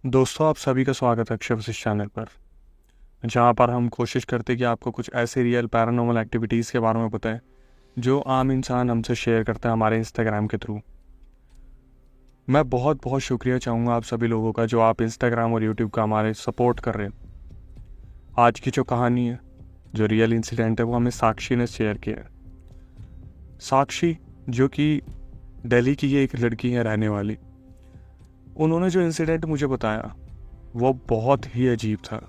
दोस्तों, आप सभी का स्वागत है अक्षय वशिष्ठ चैनल पर, जहां पर हम कोशिश करते हैं कि आपको कुछ ऐसे रियल पैरानॉर्मल एक्टिविटीज़ के बारे में बताएं जो आम इंसान हमसे शेयर करता है हमारे इंस्टाग्राम के थ्रू। मैं बहुत बहुत शुक्रिया चाहूँगा आप सभी लोगों का जो आप इंस्टाग्राम और यूट्यूब का हमारे सपोर्ट कर रहे हैं। आज की जो कहानी है, जो रियल इंसिडेंट है, वो हमें साक्षी ने शेयर किया है। साक्षी, जो कि दिल्ली की ये एक लड़की है रहने वाली, उन्होंने जो इंसिडेंट मुझे बताया वो बहुत ही अजीब था।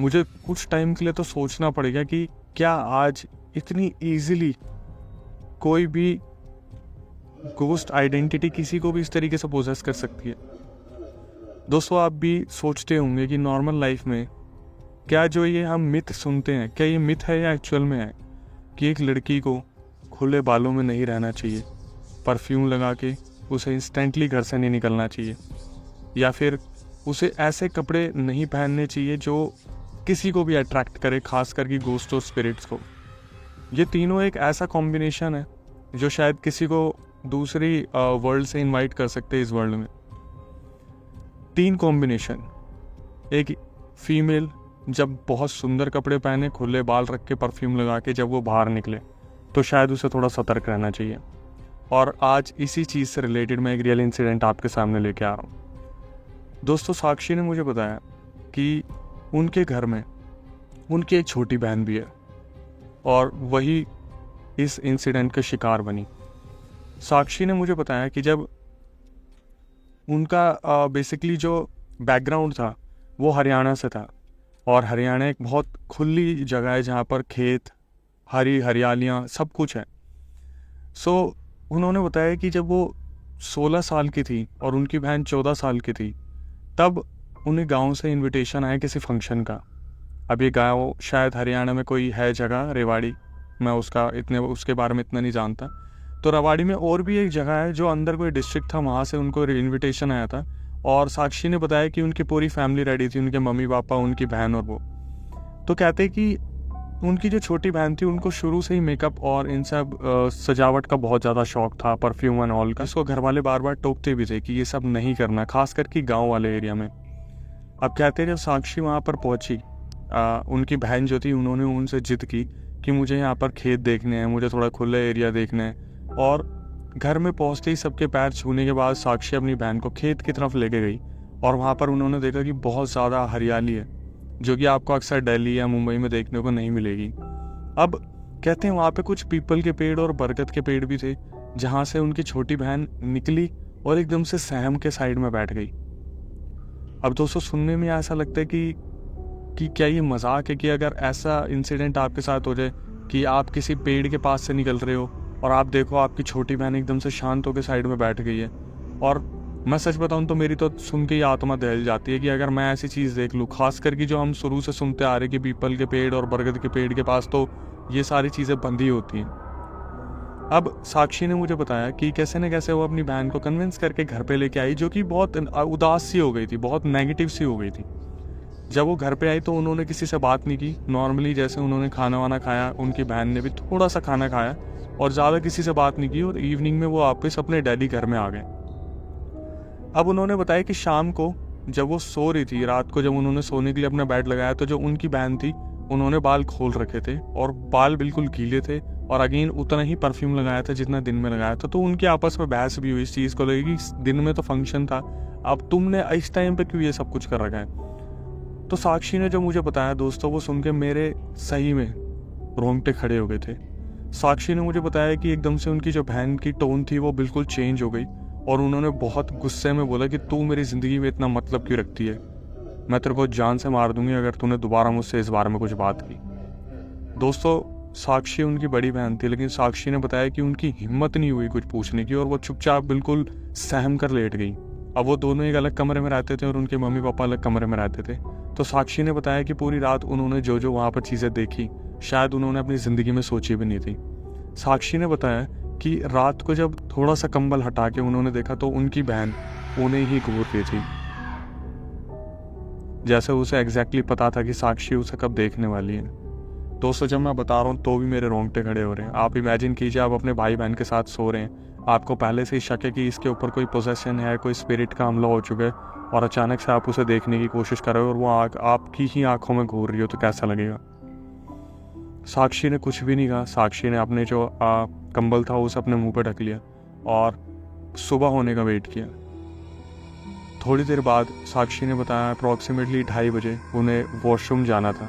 मुझे कुछ टाइम के लिए तो सोचना पड़ेगा कि क्या आज इतनी इजीली कोई भी गोस्ट आइडेंटिटी किसी को भी इस तरीके से पोजेस कर सकती है। दोस्तों, आप भी सोचते होंगे कि नॉर्मल लाइफ में क्या जो ये हम मिथ सुनते हैं, क्या ये मिथ है या एक्चुअल में है कि एक लड़की को खुले बालों में नहीं रहना चाहिए, परफ्यूम लगा के उसे इंस्टेंटली घर से नहीं निकलना चाहिए, या फिर उसे ऐसे कपड़े नहीं पहनने चाहिए जो किसी को भी अट्रैक्ट करे, खास करके गोस्ट और स्पिरिट्स को। ये तीनों एक ऐसा कॉम्बिनेशन है जो शायद किसी को दूसरी वर्ल्ड से इनवाइट कर सकते हैं इस वर्ल्ड में। तीन कॉम्बिनेशन, एक फीमेल जब बहुत सुंदर कपड़े पहने, खुले बाल रख के, परफ्यूम लगा के जब वो बाहर निकले तो शायद उसे थोड़ा सतर्क रहना चाहिए। और आज इसी चीज़ से रिलेटेड मैं एक रियल इंसिडेंट आपके सामने लेके आ रहा हूँ। दोस्तों, साक्षी ने मुझे बताया कि उनके घर में उनकी एक छोटी बहन भी है और वही इस इंसिडेंट का शिकार बनी। साक्षी ने मुझे बताया कि जब उनका बेसिकली जो बैकग्राउंड था वो हरियाणा से था, और हरियाणा एक बहुत खुली जगह है जहाँ पर खेत, हरी हरियालियाँ, सब कुछ है। सो उन्होंने बताया कि जब वो 16 साल की थी और उनकी बहन 14 साल की थी, तब उन्हें गांव से इनविटेशन आया किसी फंक्शन का। अब ये गांव शायद हरियाणा में कोई है जगह, रेवाड़ी, मैं उसके बारे में इतना नहीं जानता। तो रेवाड़ी में और भी एक जगह है जो अंदर कोई डिस्ट्रिक्ट था, वहाँ से उनको इनविटेशन आया था। और साक्षी ने बताया कि उनकी पूरी फैमिली रेडी थी, उनके मम्मी पापा, उनकी बहन और वो। तो कहते कि उनकी जो छोटी बहन थी उनको शुरू से ही मेकअप और इन सब सजावट का बहुत ज़्यादा शौक था, परफ्यूम एंड ऑल का। इसको घर वाले बार बार टोकते भी थे कि ये सब नहीं करना, खास करके गांव वाले एरिया में। अब कहते जब साक्षी वहाँ पर पहुँची, उनकी बहन जो थी, उन्होंने उनसे जिद की कि मुझे यहाँ पर खेत देखने हैं, मुझे थोड़ा खुला एरिया देखना है। और घर में पहुँचते ही सबके पैर छूने के बाद साक्षी अपनी बहन को खेत की तरफ लेके गई, और वहाँ पर उन्होंने देखा कि बहुत ज़्यादा हरियाली है, जो कि आपको अक्सर दिल्ली या मुंबई में देखने को नहीं मिलेगी। अब कहते हैं वहाँ पे कुछ पीपल के पेड़ और बरगद के पेड़ भी थे, जहाँ से उनकी छोटी बहन निकली और एकदम से सहम के साइड में बैठ गई। अब दोस्तों, सुनने में ऐसा लगता है कि क्या ये मजाक है कि अगर ऐसा इंसिडेंट आपके साथ हो जाए कि आप किसी पेड़ के पास से निकल रहे हो और आप देखो आपकी छोटी बहन एकदम से शांत होकर साइड में बैठ गई है। और मैं सच बताऊं तो मेरी तो सुन के ही आत्मा दहल जाती है कि अगर मैं ऐसी चीज़ देख लूँ, खास करके जो हम शुरू से सुनते आ रहे कि पीपल के पेड़ और बरगद के पेड़ के पास तो ये सारी चीज़ें बंद ही होती हैं। अब साक्षी ने मुझे बताया कि कैसे न कैसे वो अपनी बहन को कन्विंस करके घर पे लेके आई, जो कि बहुत उदास सी हो गई थी, बहुत नेगेटिव सी हो गई थी। जब वो घर पे आई तो उन्होंने किसी से बात नहीं की, नॉर्मली जैसे उन्होंने खाना वाना खाया, उनकी बहन ने भी थोड़ा सा खाना खाया और ज़्यादा किसी से बात नहीं की, और इवनिंग में वो वापस अपने डैडी घर में आ गए। अब उन्होंने बताया कि शाम को जब वो सो रही थी, रात को जब उन्होंने सोने के लिए अपना बेड लगाया, तो जो उनकी बहन थी उन्होंने बाल खोल रखे थे और बाल बिल्कुल गीले थे, और अगेन उतना ही परफ्यूम लगाया था जितना दिन में लगाया था। तो उनकी आपस में बहस भी हुई इस चीज़ को लेकर कि दिन में तो फंक्शन था, अब तुमने इस टाइम पे क्यों ये सब कुछ कर रखा है। तो साक्षी ने जो मुझे बताया दोस्तों, वो सुन के मेरे सही में रोंगटे खड़े हो गए थे। साक्षी ने मुझे बताया कि एकदम से उनकी जो बहन की टोन थी वो बिल्कुल चेंज हो गई, और उन्होंने बहुत गुस्से में बोला कि तू मेरी ज़िंदगी में इतना मतलब क्यों रखती है, मैं तेरे को जान से मार दूंगी अगर तूने दोबारा मुझसे इस बारे में कुछ बात की। दोस्तों, साक्षी उनकी बड़ी बहन थी, लेकिन साक्षी ने बताया कि उनकी हिम्मत नहीं हुई कुछ पूछने की, और वो चुपचाप बिल्कुल सहम कर लेट गई। अब वो दोनों एक अलग कमरे में रहते थे और उनके मम्मी पापा अलग कमरे में रहते थे। तो साक्षी ने बताया कि पूरी रात उन्होंने जो जो वहाँ पर चीज़ें देखी, शायद उन्होंने अपनी ज़िंदगी में सोची भी नहीं थी। साक्षी ने बताया कि रात को जब थोड़ा सा कंबल हटा के उन्होंने देखा तो उनकी बहन उन्हें ही घूर रही थी, जैसे उसे एग्जैक्टली पता था कि साक्षी उसे कब देखने वाली है। दोस्तों, जब मैं बता रहा हूँ तो भी मेरे रोंगटे खड़े हो रहे हैं। आप इमेजिन कीजिए, आप अपने भाई बहन के साथ सो रहे हैं, आपको पहले से ही शक है कि इसके ऊपर कोई पोजेशन है, कोई स्पिरिट का हमला हो चुका है, और अचानक से आप उसे देखने की कोशिश कर रहे हो और वो आँख आपकी ही आंखों में घूर रही हो, तो कैसा लगेगा। साक्षी ने कुछ भी नहीं कहा। साक्षी ने अपने जो कंबल था उसे अपने मुंह पे ढक लिया और सुबह होने का वेट किया। थोड़ी देर बाद साक्षी ने बताया अप्रॉक्सीमेटली 2:30 बजे उन्हें वॉशरूम जाना था।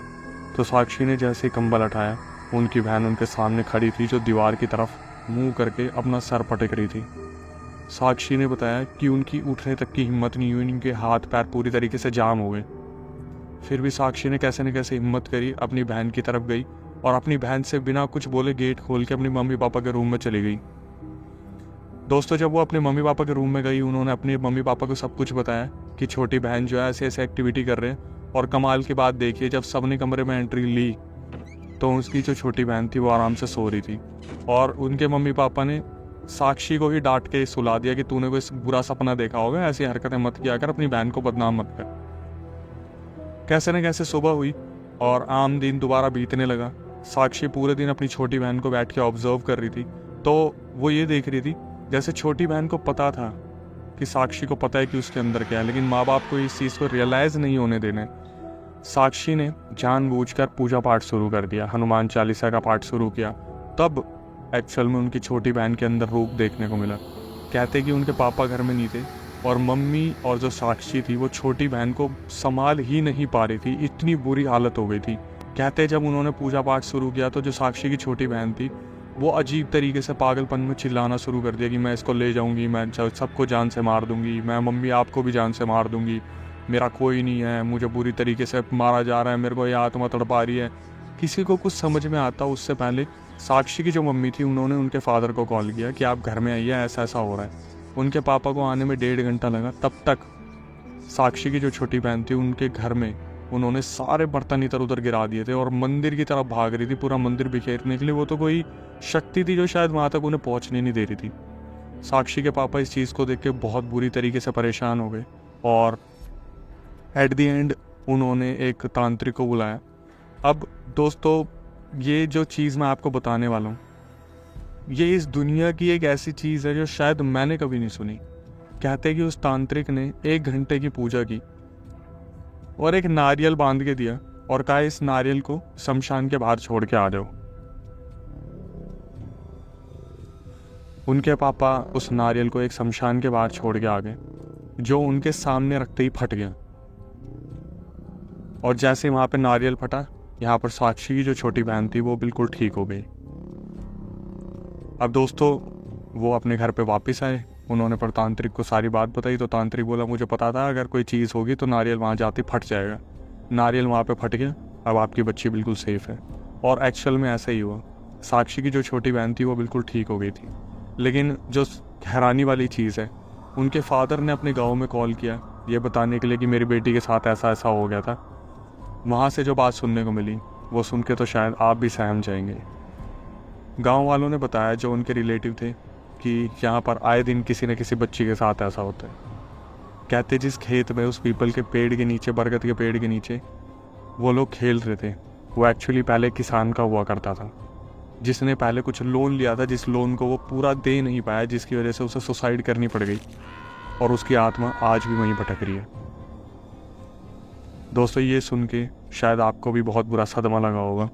तो साक्षी ने जैसे ही कंबल उठाया, उनकी बहन उनके सामने खड़ी थी जो दीवार की तरफ मुंह करके अपना सर पटक रही थी। साक्षी ने बताया कि उनकी उठने तक की हिम्मत नहीं हुई, उनके हाथ पैर पूरी तरीके से जाम हो गए। फिर भी साक्षी ने कैसे न कैसे हिम्मत करी, अपनी बहन की तरफ गई और अपनी बहन से बिना कुछ बोले गेट खोल के अपनी मम्मी पापा के रूम में चली गई। दोस्तों, जब वो अपने मम्मी पापा के रूम में गई, उन्होंने अपने मम्मी पापा को सब कुछ बताया कि छोटी बहन जो है ऐसे ऐसे एक्टिविटी कर रहे हैं। और कमाल की बात देखिए, जब सबने कमरे में एंट्री ली तो उसकी जो छोटी बहन थी वो आराम से सो रही थी और उनके मम्मी पापा ने साक्षी को ही डांट के सुला दिया कि तूने कोई बुरा सपना देखा होगा, ऐसी हरकतें मत किया कर, अपनी बहन को बदनाम मत कर। कैसे न कैसे सुबह हुई और आम दिन दोबारा बीतने लगा। साक्षी पूरे दिन अपनी छोटी बहन को बैठ के ऑब्जर्व कर रही थी। तो वो ये देख रही थी जैसे छोटी बहन को पता था कि साक्षी को पता है कि उसके अंदर क्या है, लेकिन माँ बाप को इस चीज़ को रियलाइज़ नहीं होने देना है। साक्षी ने जानबूझकर पूजा पाठ शुरू कर दिया, हनुमान चालीसा का पाठ शुरू किया। तब एक्चुअल में उनकी छोटी बहन के अंदर रूप देखने को मिला। कहते कि उनके पापा घर में नहीं थे और मम्मी और जो साक्षी थी वो छोटी बहन को संभाल ही नहीं पा रही थी, इतनी बुरी हालत हो गई थी। कहते जब उन्होंने पूजा पाठ शुरू किया तो जो साक्षी की छोटी बहन थी वो अजीब तरीके से पागलपन में चिल्लाना शुरू कर दिया कि मैं इसको ले जाऊंगी, मैं सबको जान से मार दूंगी, मैं मम्मी आपको भी जान से मार दूंगी, मेरा कोई नहीं है, मुझे बुरी तरीके से मारा जा रहा है, मेरे को ये आत्मा तड़पा रही है। किसी को कुछ समझ में आता उससे पहले साक्षी की जो मम्मी थी उन्होंने उनके फादर को कॉल किया कि आप घर में आइए, ऐसा ऐसा हो रहा है। उनके पापा को आने में 1.5 घंटा लगा। तब तक साक्षी की जो छोटी बहन थी उनके घर में उन्होंने सारे बर्तन इधर उधर गिरा दिए थे और मंदिर की तरफ भाग रही थी, पूरा मंदिर बिखेरने के लिए। वो तो कोई शक्ति थी जो शायद वहाँ तक उन्हें पहुँचने नहीं दे रही थी। साक्षी के पापा इस चीज़ को देख के बहुत बुरी तरीके से परेशान हो गए और एट द एंड उन्होंने एक तांत्रिक को बुलाया। अब दोस्तों, ये जो चीज़ मैं आपको बताने वाला हूँ ये इस दुनिया की एक ऐसी चीज़ है जो शायद मैंने कभी नहीं सुनी। कहते हैं कि उस तांत्रिक ने 1 घंटे की पूजा की और एक नारियल बांध के दिया और कहा इस नारियल को शमशान के बाहर छोड़ के आ जाओ। उनके पापा उस नारियल को एक शमशान के बाहर छोड़ के आ गए, जो उनके सामने रखते ही फट गया। और जैसे वहां पे नारियल फटा, यहाँ पर साक्षी की जो छोटी बहन थी वो बिल्कुल ठीक हो गई। अब दोस्तों, वो अपने घर पे वापस आए, उन्होंने पर तांत्रिक को सारी बात बताई। तो तांत्रिक बोला मुझे पता था अगर कोई चीज़ होगी तो नारियल वहाँ जाते फट जाएगा। नारियल वहाँ पे फट गया, अब आपकी बच्ची बिल्कुल सेफ है। और एक्चुअल में ऐसा ही हुआ। साक्षी की जो छोटी बहन थी वो बिल्कुल ठीक हो गई थी। लेकिन जो हैरानी वाली चीज़ है, उनके फादर ने अपने गाँव में कॉल किया ये बताने के लिए कि मेरी बेटी के साथ ऐसा ऐसा हो गया था। वहाँ से जो बात सुनने को मिली वो सुन के तो शायद आप भी सहम जाएंगे। गांव वालों ने बताया, जो उनके रिलेटिव थे, कि यहाँ पर आए दिन किसी न किसी बच्ची के साथ ऐसा होता है। कहते जिस खेत में उस पीपल के पेड़ के नीचे, बरगद के पेड़ के नीचे वो लोग खेल रहे थे, वो एक्चुअली पहले किसान का हुआ करता था, जिसने पहले कुछ लोन लिया था, जिस लोन को वो पूरा दे नहीं पाया, जिसकी वजह से उसे सुसाइड करनी पड़ गई और उसकी आत्मा आज भी वहीं भटक रही है। दोस्तों, ये सुन के शायद आपको भी बहुत बुरा सदमा लगा होगा।